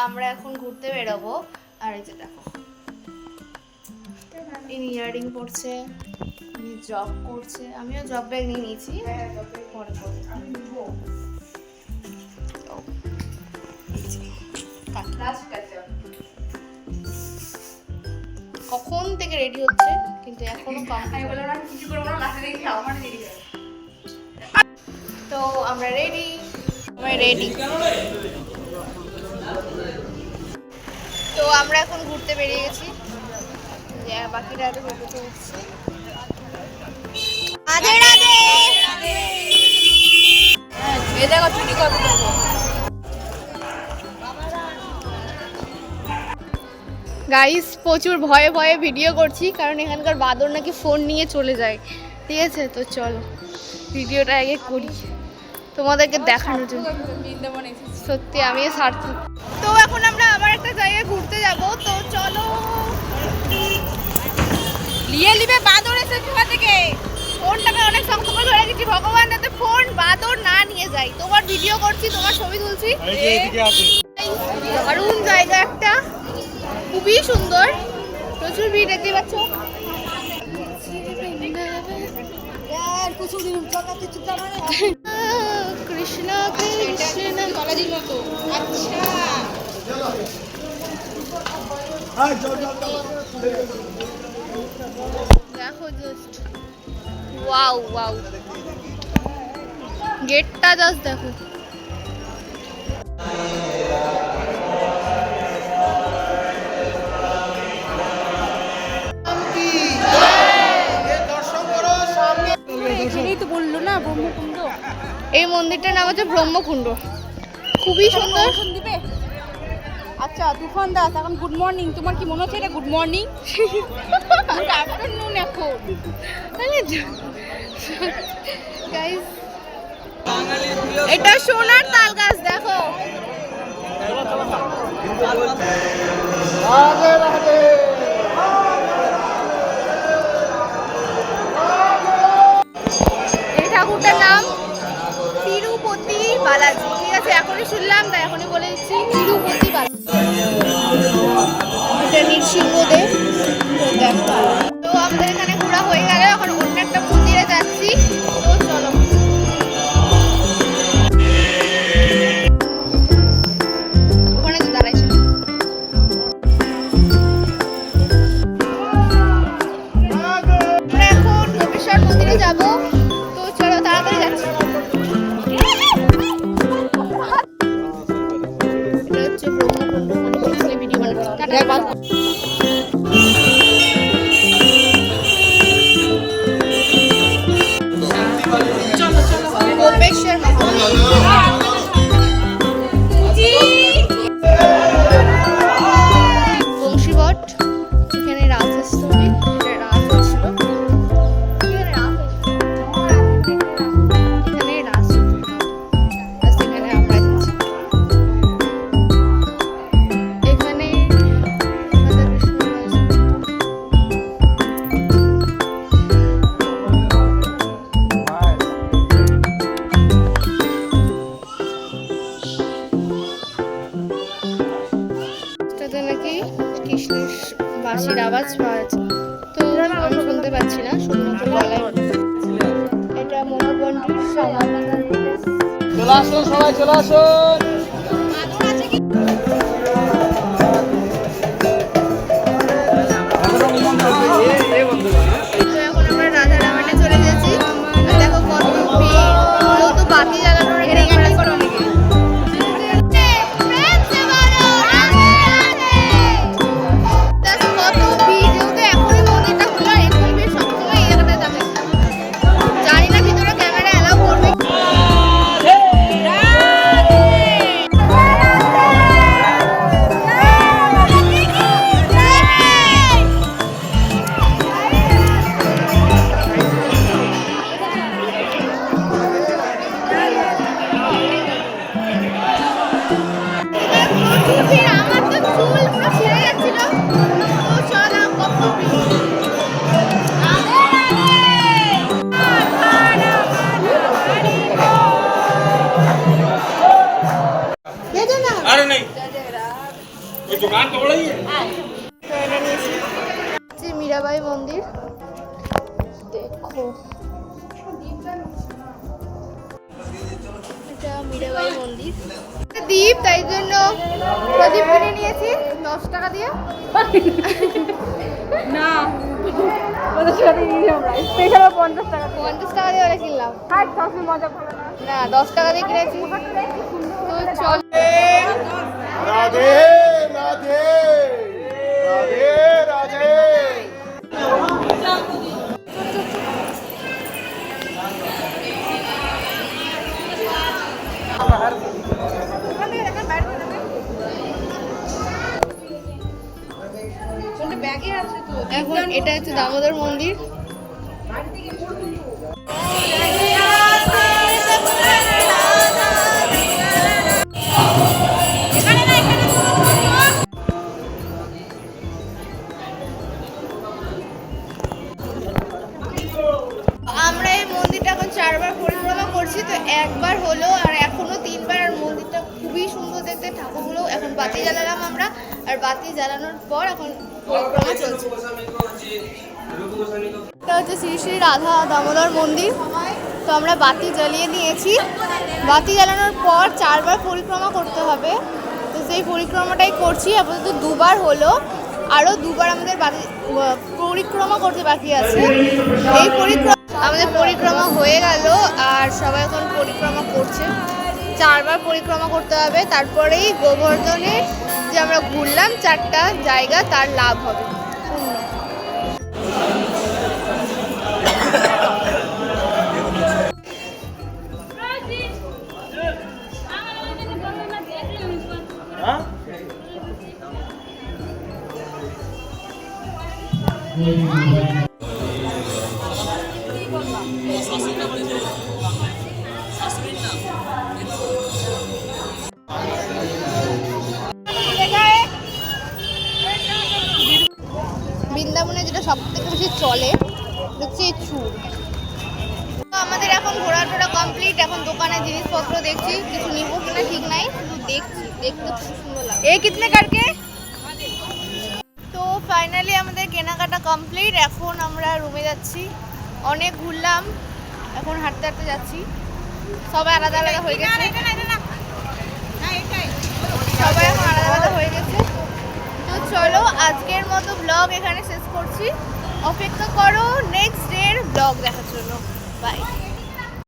আমরা এখন ঘুরতে বেরোবো। আর এই যে দেখো ইঞ্জিনিয়ারিং পড়ছে, জব করছে, আমিও জব ব্যাগ নিয়ে নিয়েছি, পরে করবো। কখন থেকে রেডি হচ্ছে কিন্তু এখনো তো আমরা রেডি। তো আমরা এখন ঘুরতে বেরিয়ে গেছি, বাকিটা আরো ঘুরতে উঠছে। গাইস প্রচুর ভয়ে ভয়ে ভিডিও করছি কারণ এখানকার বাদর নাকি ফোন নিয়ে চলে যায়, ঠিক আছে? তো চলো ভিডিওটা আগে করি তোমাদেরকে দেখানোর জন্য। সত্যি আমিও সার্থক। তো এখন আমরা আবার একটা জায়গায় ঘুরতে যাব, তো চলো। নিয়ে নিবে বাদর এসে কোথা থেকে? ফোনটাকে অনেক শক্ত করে ধরে গেছি, ভগবান যাতে ফোন বাদর না নিয়ে যায়। তোমার ভিডিও করছি, তোমার ছবি তুলছি। দারুণ জায়গা একটা, খুবই সুন্দর, প্রচুর ভিড় দেখতে পাচ্ছ। কৃষ্ণ কৃষ্ণ কলেজের মতো। আচ্ছা দেখো জাস্ট ওয়াও ওয়াও, গেটটা জাস্ট দেখো। এই তো বললো না ব্রহ্মকুণ্ড, এই মন্দিরটার নাম হচ্ছে ব্রহ্মকুণ্ড, খুবই সুন্দর। দিবে। আচ্ছা তুফান দাস, এখন গুড মর্নিং, তোমার কি মনে হচ্ছে এটা গুড মর্নিং? গুড আফটারনুন এখন। গাইস এটা সোনার তাল গাছ দেখো। এই ঠাকুরটার নাম তিরুপতি বালাজি, ঠিক আছে? এখনই শুনলাম তাই এখনই বলে দিচ্ছি, তিরুপতি বালাজি। এটা নৃসিংহদেব। তো আমাদের এখানে ঘোরা হয়ে গেল, এখন অন্য একটা মন্দিরে যাচ্ছি, তো চলো। ওখানে তো দাঁড়াইছিল। আমরা এখন গোপেশ্বর মন্দিরে যাব, তো চলো তাড়াতাড়ি যাচ্ছি। এটা হচ্ছে ব্রহ্মকুণ্ড, ভিডিও বানাচ্ছি। গোপেশ্বর বংশীবট, এখানে রাজস্থলী রাজ হচ্ছিল, এখানে রাজ, এখানে আমরা এখানে নাকি কৃষ্ণের বাঁশির আওয়াজ পাওয়া যাচ্ছে, তো আমি শুনতে পাচ্ছি না, শুধুমাত্র গলায়। এটা মনোবন্ডির সমাধান। চলে আসুন সবাই, চলে আসুন। তো এখন আমরা রাধা রামায়ণে চলে গেছি, দেখো কত ভিড়, তো বাতি জ্বালানোর এখানে করে অনেকে। কত ভিড়, যেহেতু এখনই মন্দিরটা খোলা, এরকম ভিড় সবসময় এই জায়গাটায় থাকে। জানি না ভিতরে ক্যামেরা অ্যালাউ করবে। আমার তো চুল পুরো ছিঁড়ে যাচ্ছিল, তো চল কত ভিড়। अरे नहीं তো এটা নিয়েছি হচ্ছে মীরাবাই মন্দির। দেখো এটা মীরাবাই মন্দির দ্বীপ, তাই জন্য প্রদীপ কিনে নিয়েছি 10 টাকা দিয়ে। না ওদের সাথে নিয়ে আমরা স্পেশাল 50 টাকা 50 টাকা দিয়ে ওটা কিনলাম। হাই সবসময় মজা ভালো না না 10 টাকা দিয়ে কিনেছি। তো চল রাধে রাধে রাধে রাধে। ব্যাগে আছে তো এখন এটা হচ্ছে দামোদর মন্দির। আমরা এই মন্দিরটা এখন 4 বার পরিক্রমা করছি, তো একবার হলো আর এখনো 3 বার। আর মন্দিরটা খুবই সুন্দর দেখতে, ঠাকুরগুলো এখন বাতি জ্বালালাম আমরা, আর বাতি জ্বালানোর পর এখন পরিক্রমা চলছে। এটা হচ্ছে শ্রী শ্রী রাধা দামোদর মন্দির। তো আমরা বাতি জ্বালিয়ে নিয়েছি, বাতি জ্বালানোর পর 4 বার পরিক্রমা করতে হবে। তো সেই পরিক্রমাটাই করছি, আপাতত 2 বার হলো, আরও 2 বার আমাদের পরিক্রমা করতে বাকি আছে। এই পরিক্রমা আমাদের পরিক্রমা হয়ে গেল আর সবাই এখন পরিক্রমা করছে। 4 বার পরিক্রমা করতে হবে, তারপরেই গোবর্ধনের যে আমরা ঘুরলাম 4টা জায়গা তার লাভ হবে পূর্ণ। বৃন্দাবনে যেটা সব থেকে বেশি চলে হচ্ছে এই চুর। তো আমাদের এখন ঘোরাটোরা কমপ্লিট, এখন দোকানে জিনিসপত্র দেখছি, কিছু নিব কিনা ঠিক নাই, শুধু দেখছি, দেখতে খুব সুন্দর লাগে। এই কিতনে কাটকে তো ফাইনালি আমাদের কেনাকাটা কমপ্লিট, এখন আমরা রুমে যাচ্ছি। অনেক ঘুরলাম, এখন হাঁটতে হাঁটতে যাচ্ছি। সবাই আলাদা আলাদা হয়ে গেছে, সবাই এখন আলাদা আলাদা হয়ে গেছে। তো চলো আজকের মতো ব্লগ এখানে শেষ করছি, অপেক্ষা করো নেক্সট ডের ব্লগ দেখার জন্য। বাই।